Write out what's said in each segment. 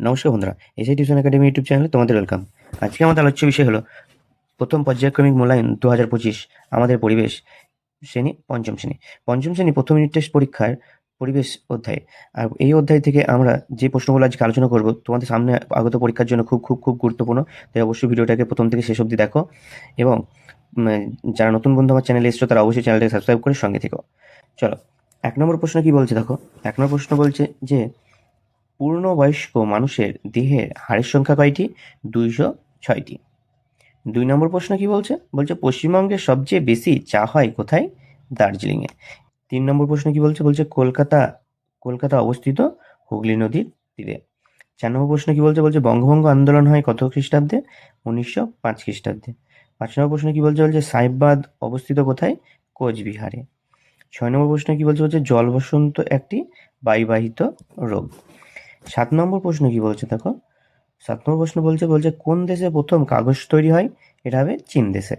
নমস্কার বন্ধুরা, SI tuition academy YouTube চ্যানেলে তোমাদের ওয়েলকাম। আজকে আমাদের আলোচ্য বিষয় হলো প্রথম পর্যায়ক্রমিক মূল্যায়ন 2025 আমাদের পরিবেশ শ্রেণী পঞ্চম শ্রেণী প্রথম ইউনিট টেস্ট পরীক্ষার পরিবেশ অধ্যায়। আর এই অধ্যায় থেকে আমরা যে প্রশ্নগুলো আজকে আলোচনা করব তোমাদের সামনে আগত পরীক্ষার জন্য খুব খুব খুব গুরুত্বপূর্ণ। তাই অবশ্যই ভিডিওটাকে প্রথম থেকে শেষ অবধি দেখো এবং যারা নতুন বন্ধু আমার চ্যানেলে এসছো তারা অবশ্যই চ্যানেলটাকে সাবস্ক্রাইব করে সঙ্গে থেকো। চলো, 1 নম্বর প্রশ্ন কি বলছে দেখো। 1 নম্বর প্রশ্ন বলছে যে পূর্ণবয়স্ক মানুষের দেহের হাড়ের সংখ্যা কয়টি? 206টি। 2 নম্বর প্রশ্ন কি বলছে? বলছে পশ্চিমবঙ্গের সবচেয়ে বেশি চা হয় কোথায়? দার্জিলিংয়ে। 3 নম্বর প্রশ্ন কি বলছে? বলছে কলকাতা অবস্থিত হুগলি নদীর তীরে। 4 নম্বর প্রশ্ন কি বলছে? বলছে বঙ্গভঙ্গ আন্দোলন হয় কত খ্রিস্টাব্দে? 1905 খ্রিস্টাব্দে। 5 নম্বর প্রশ্ন কি বলছে? বলছে সাহেববাদ অবস্থিত কোথায়? কোচবিহারে। 6 নম্বর প্রশ্ন কি বলছে? বলছে জল বসন্ত একটি বায়ুবাহিত রোগ। 7 নম্বর প্রশ্ন কি বলছে দেখো। 7 নম্বর প্রশ্ন বলছে কোন দেশে প্রথম কাগজ তৈরি হয়? এটা হবে চীন দেশে।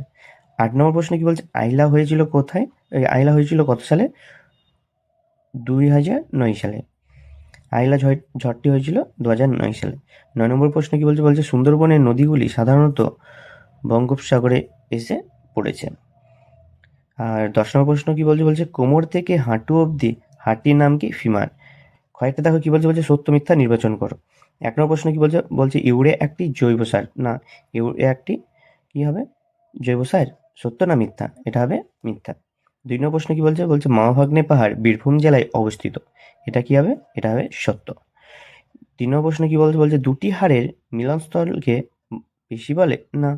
8 নম্বর প্রশ্ন কি বলছে? আইলা হয়েছিল কোথায়? আইলা হয়েছিল কত সালে? 2009 সালে। আইলা ঝড়টি হয়েছিল 2009 সালে। 9 নম্বর প্রশ্ন কি বলছে? বলছে সুন্দরবনের নদীগুলি সাধারণত বঙ্গোপসাগরে এসে পড়েছে। আর 10 নম্বর প্রশ্ন কি বলছে? বলছে কোমর থেকে হাঁটু অবধি হাঁটির নাম কি? ফিমার। কয়েকটা দেখো কি বলছে? বলছে সত্য মিথ্যা নির্বাচন করো। 1 নম্বর প্রশ্ন কি বলছে? বলছে ইউরিয়া একটি জৈব সার। না, ইউরিয়া একটি কি হবে? জৈব সার। সত্য না মিথ্যা? এটা হবে মিথ্যা। 2 নম্বর প্রশ্ন কি বলছে? বলছে মাওভাগ্নে পাহাড় বীরভূম জেলায় অবস্থিত। এটা কি হবে? এটা হবে সত্য। 3 নম্বর প্রশ্ন কি বলছে? বলছে দুটি হাড়ের মিলনস্থলকে পেশি বলে। না,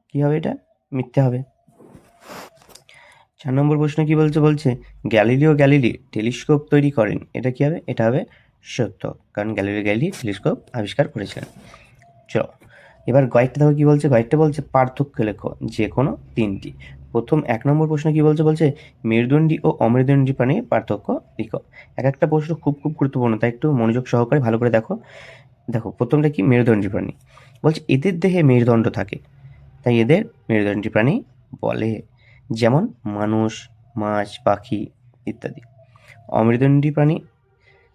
কি হবে এটা? মিথ্যা হবে। 4 নম্বর প্রশ্ন কি বলছে? বলছে গ্যালিলিও গ্যালিলি টেলিস্কোপ তৈরি করেন। এটা কি হবে? এটা হবে সত্য, কারণ গ্যালিলিও গ্যালিলি টেলিস্কোপ আবিষ্কার করেছিলেন। চলো, এবার কয়েকটা দেখো কি বলছে। কয়েকটা বলছে পার্থক্য লেখো যে কোনো 3টি। প্রথম 1 নম্বর প্রশ্ন কি বলছে? বলছে মেরুদণ্ডী ও অমেরুদণ্ডী প্রাণীর পার্থক্য লিখো। এক একটা প্রশ্ন খুব খুব গুরুত্বপূর্ণ, তাই একটু মনোযোগ সহকারে ভালো করে দেখো। দেখো, প্রথমটা কি? মেরুদণ্ডী প্রাণী। বলছে এদের দেহে মেরুদণ্ড থাকে, তাই এদের মেরুদণ্ডী প্রাণী বলে। যেমন মানুষ, মাছ, পাখি ইত্যাদি। অমেরুদণ্ডী প্রাণী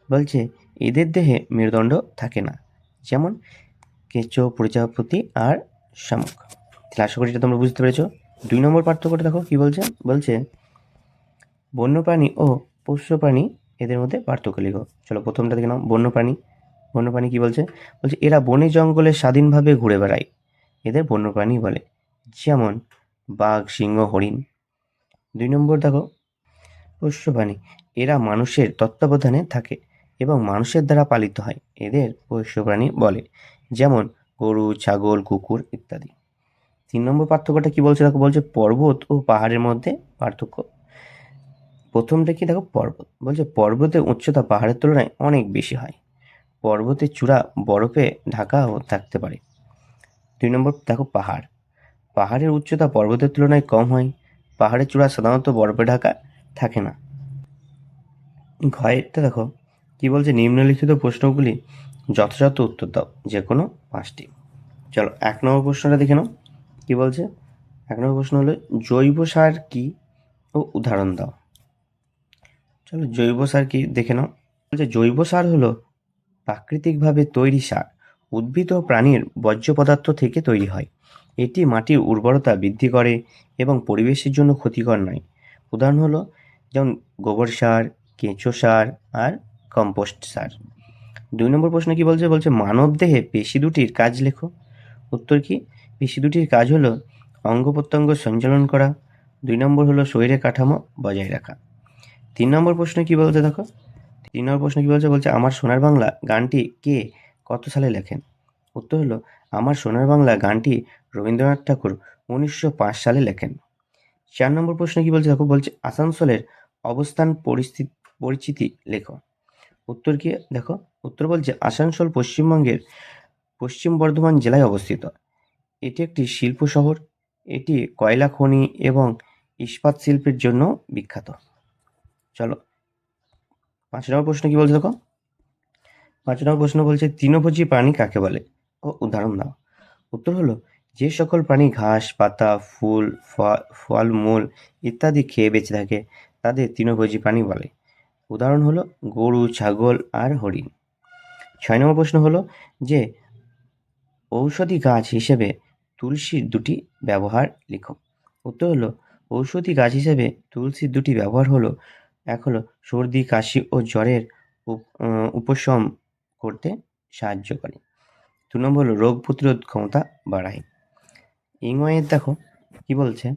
বলছে এদের দেহে মেরুদণ্ড থাকে না, যেমন কেঁচো, প্রজাপতি আর শামুক। তাহলে আশা করি এটা তোমরা বুঝতে পেরেছো। 2 নম্বর পার্থক্যটা দেখো কি বলছে। বলছে বন্যপ্রাণী ও পোষ্য প্রাণী এদের মধ্যে পার্থক্য লিখো। চলো, প্রথমটা দেখে নাও। বন্যপ্রাণী কি বলছে? বলছে এরা বনে জঙ্গলে স্বাধীনভাবে ঘুরে বেড়ায়, এদের বন্যপ্রাণী বলে। যেমন বাঘ, সিংহ, হরিণ। 2 নম্বর দেখো পোষ্য প্রাণী, এরা মানুষের তত্ত্বাবধানে থাকে এবং মানুষের দ্বারা পালিত হয়, এদের পোষ্য প্রাণী বলে। যেমন গরু, ছাগল, কুকুর ইত্যাদি। 3 নম্বর পার্থক্যটা কি বলছে দেখো। বলছে পর্বত ও পাহাড়ের মধ্যে পার্থক্য। প্রথমটা কি দেখো, পর্বত। বলছে পর্বতের উচ্চতা পাহাড়ের তুলনায় অনেক বেশি হয়, পর্বতের চূড়া বরফে ঢাকাও থাকতে পারে। 2 নম্বর দেখো পাহাড়। পাহাড়ের উচ্চতা পর্বতের তুলনায় কম হয়, পাহাড়ের চূড়া সাধারণত বরফে ঢাকা থাকে না। ঘয়েরটা দেখো কি বলছে। নিম্নলিখিত প্রশ্নগুলি যথাযথ উত্তর দাও, যে কোনো 5টি। চলো, 1 নম্বর প্রশ্নটা দেখে নাও কি বলছে। 1 নম্বর প্রশ্ন হলো জৈব সার কি ও উদাহরণ দাও। চলো, জৈব সার কি দেখে নাও। বলছে জৈব সার হলো প্রাকৃতিকভাবে তৈরি সার, উদ্ভিদ ও প্রাণীর বর্জ্য পদার্থ থেকে তৈরি হয়। এটি মাটির উর্বরতা বৃদ্ধি করে এবং পরিবেশের জন্য ক্ষতিকর নয়। উদাহরণ হলো যেমন গোবর সার, কেঁচো সার আর কম্পোস্ট সার। 2 নম্বর প্রশ্ন কি বলছে? বলছে মানবদেহে পেশি দুটির কাজ লেখো। উত্তর কি? পেশি দুটির কাজ হলো অঙ্গ প্রত্যঙ্গ সঞ্চালন করা। 2 নম্বর হলো শরীরের কাঠামো বজায় রাখা। 3 নম্বর প্রশ্ন কি বলছে দেখো। 3 নম্বর প্রশ্ন কি বলছে? বলছে আমার সোনার বাংলা গানটি কে কত সালে লেখেন? উত্তর হলো আমার সোনার বাংলা গানটি রবীন্দ্রনাথ ঠাকুর 1905 সালে লেখেন। 4 নম্বর প্রশ্ন কি বলছে দেখো। বলছে আসানসোলের অবস্থান পরিচিতি লেখো। উত্তর কি দেখো। উত্তর বলছে আসানসোল পশ্চিমবঙ্গের পশ্চিম বর্ধমান জেলায় অবস্থিত। এটি একটি শিল্প শহর। এটি কয়লা খনি এবং ইস্পাত শিল্পের জন্য বিখ্যাত। চলো, 5 নম্বর প্রশ্ন কি বলছে দেখো। 5 নম্বর প্রশ্ন বলছে তৃণভোজী প্রাণী কাকে বলে ও উদাহরণ দাও। উত্তর হলো যে সকল প্রাণী ঘাস, পাতা, ফুল, ফল মূল ইত্যাদি খেয়ে বেঁচে থাকে তাদের তৃণভোজী প্রাণী বলে। উদাহরণ হলো গরু, ছাগল আর হরিণ। 6 নম্বর প্রশ্ন হলো যে ঔষধি গাছ হিসেবে তুলসীর দুটি ব্যবহার লিখো। উত্তর হলো ঔষধি গাছ হিসেবে তুলসীর দুটি ব্যবহার হলো, এক হলো সর্দি কাশি ও জ্বরের উপশম করতে সাহায্য করে। 2 নম্বর হলো রোগ প্রতিরোধ ক্ষমতা বাড়ায়। ইংওয়ের দেখো কি বলছে,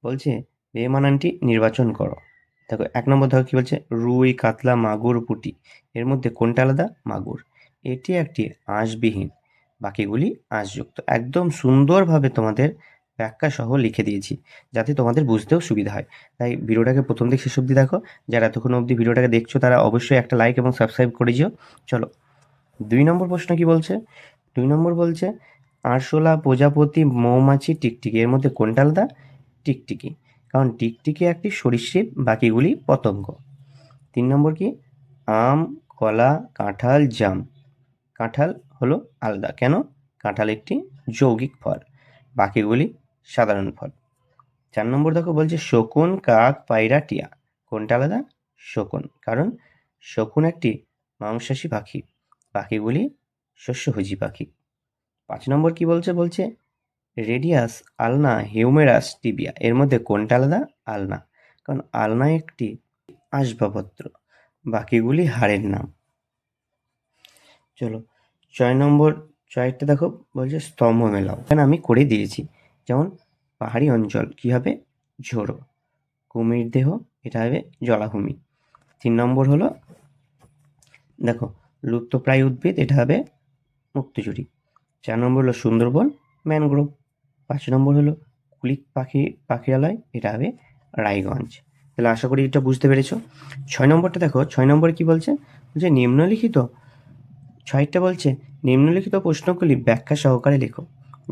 বলছে বেমানানটি নির্বাচন করো। দেখো 1 নম্বর দেখো কি বলছে, রুই, কাতলা, মাগুর, পুঁটি এর মধ্যে কোনটা আলাদা? মাগুর। এটি একটি আঁশবিহীন, বাকিগুলি আঁশযুক্ত। একদম সুন্দরভাবে তোমাদের ব্যাখ্যা সহ লিখে দিয়েছি, যাতে তোমাদের বুঝতেও সুবিধা হয়। তাই ভিডিওটাকে প্রথম থেকে শেষ অবধি দেখো। যারা এতক্ষণ অবধি ভিডিওটাকে দেখছো তারা অবশ্যই একটা লাইক এবং সাবস্ক্রাইব করে দিও। চলো 2 নম্বর প্রশ্ন কি বলছে? 2 নম্বর বলছে আরশোলা, প্রজাপতি, মৌমাছি, টিকটিকি এর মধ্যে কোনটা আলাদা? টিকটিকি, কারণ টিকটিকি একটি সরীসৃপ, বাকিগুলি পতঙ্গ। 3 নম্বর কি? আম, কলা, কাঁঠাল, জাম। কাঁঠাল হলো আলাদা, কেন? কাঁঠাল একটি যৌগিক ফল, বাকিগুলি সাধারণ ফল। 4 নম্বর দেখো বলছে শকুন, কাক, পায়রা, টিয়া কোনটা আলাদা? শকুন, কারণ শকুন একটি মাংসাশী পাখি, বাকিগুলি শস্যভোজী পাখি। 5 নম্বর কি বলছে? বলছে রেডিয়াস, আলনা, হিউমেরাস, টিবিয়া এর মধ্যে কোনটা আলাদা? আলনা, কারণ আলনা একটি আসবাবপত্র, বাকিগুলি হাড়ের নাম। চলো 6 নম্বর, 6টা দেখো বলছে স্তম্ভ মেলাও। এখানে আমি করে দিয়েছি, যেমন পাহাড়ি অঞ্চল কি হবে? ঝোড়ো। কুমির দেহ, এটা হবে জলাভূমি। 3 নম্বর হলো দেখো লুপ্তপ্রায় উদ্ভিদ, এটা হবে মুক্তঝুরি। 4 নম্বর হলো সুন্দরবন, ম্যানগ্রোভ। 5 নম্বর হলো কুলিক পাখিরালয়, এটা হবে রায়গঞ্জ। তাহলে আশা করি এটা বুঝতে পেরেছো। 6 নম্বরটা দেখো, 6 নম্বরে কি বলছে? বলছে নিম্নলিখিত, 6টা বলছে নিম্নলিখিত প্রশ্নগুলি ব্যাখ্যা সহকারে লেখো।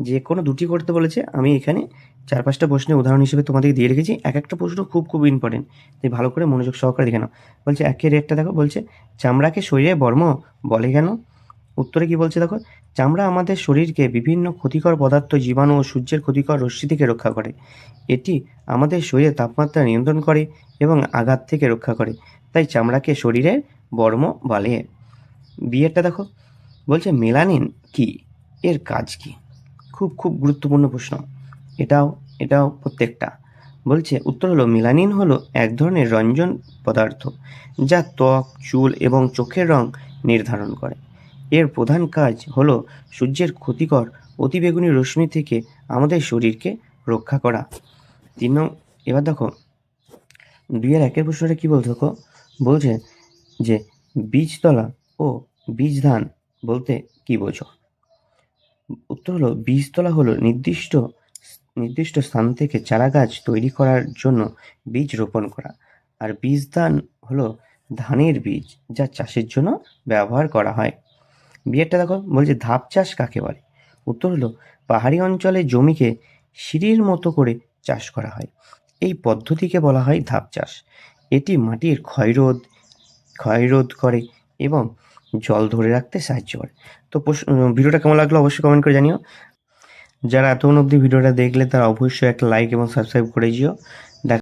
যে কোনো দুটি করতে বলেছে, আমি এখানে 4-5টা প্রশ্নের উদাহরণ হিসেবে তোমাদেরকে দিয়ে রেখেছি। এক একটা প্রশ্ন খুব খুব ইম্পর্টেন্ট, তাই ভালো করে মনোযোগ সহকারে দেখে নাও। বলছে একের একটা দেখো, বলছে চামড়াকে শরীরে বর্ম বলে কেন? উত্তরে কি বলছে দেখো, চামড়া আমাদের শরীরকে বিভিন্ন ক্ষতিকর পদার্থ, জীবাণু ও সূর্যের ক্ষতিকর রশ্মি থেকে রক্ষা করে। এটি আমাদের শরীরের তাপমাত্রা নিয়ন্ত্রণ করে এবং আঘাত থেকে রক্ষা করে, তাই চামড়াকে শরীরের বর্ম বলে। বিয়েরটা দেখো, বলছে মেলানিন কি, এর কাজ কি? খুব খুব গুরুত্বপূর্ণ প্রশ্ন এটাও প্রত্যেকটা। বলছে উত্তর হলো মেলানিন হলো এক ধরনের রঞ্জন পদার্থ, যা ত্বক, চুল এবং চোখের রং নির্ধারণ করে। এর প্রধান কাজ হলো সূর্যের ক্ষতিকর অতিবেগুনি রশ্মি থেকে আমাদের শরীরকে রক্ষা করা। এবার দেখো 2-1 প্রশ্নটা কি বলছে দেখো, বলছে যে বীজতলা ও বীজধান বলতে কি বোঝো? উত্তর হলো বীজতলা হলো নির্দিষ্ট স্থান থেকে চারা গাছ তৈরি করার জন্য বীজ রোপণ করা, আর বীজদান হলো ধানের বীজ যা চাষের জন্য ব্যবহার করা হয়। বিয়েরটা দেখো, বলছে ধাপ চাষ কাকে বলে? উত্তর হলো পাহাড়ি অঞ্চলে জমিকে সিঁড়ির মতো করে চাষ করা হয়, এই পদ্ধতিকে বলা হয় ধাপ চাষ। এটি মাটির ক্ষয়রোধ করে এবং জল ধরে রাখতে সাহায্য করে। তো ভিডিওটা কেমন লাগলো অবশ্যই কমেন্ট করে জানিও। যারা এতক্ষণ অবধি ভিডিওটা দেখলে তারা অবশ্যই একটা লাইক এবং সাবস্ক্রাইব করে দিও।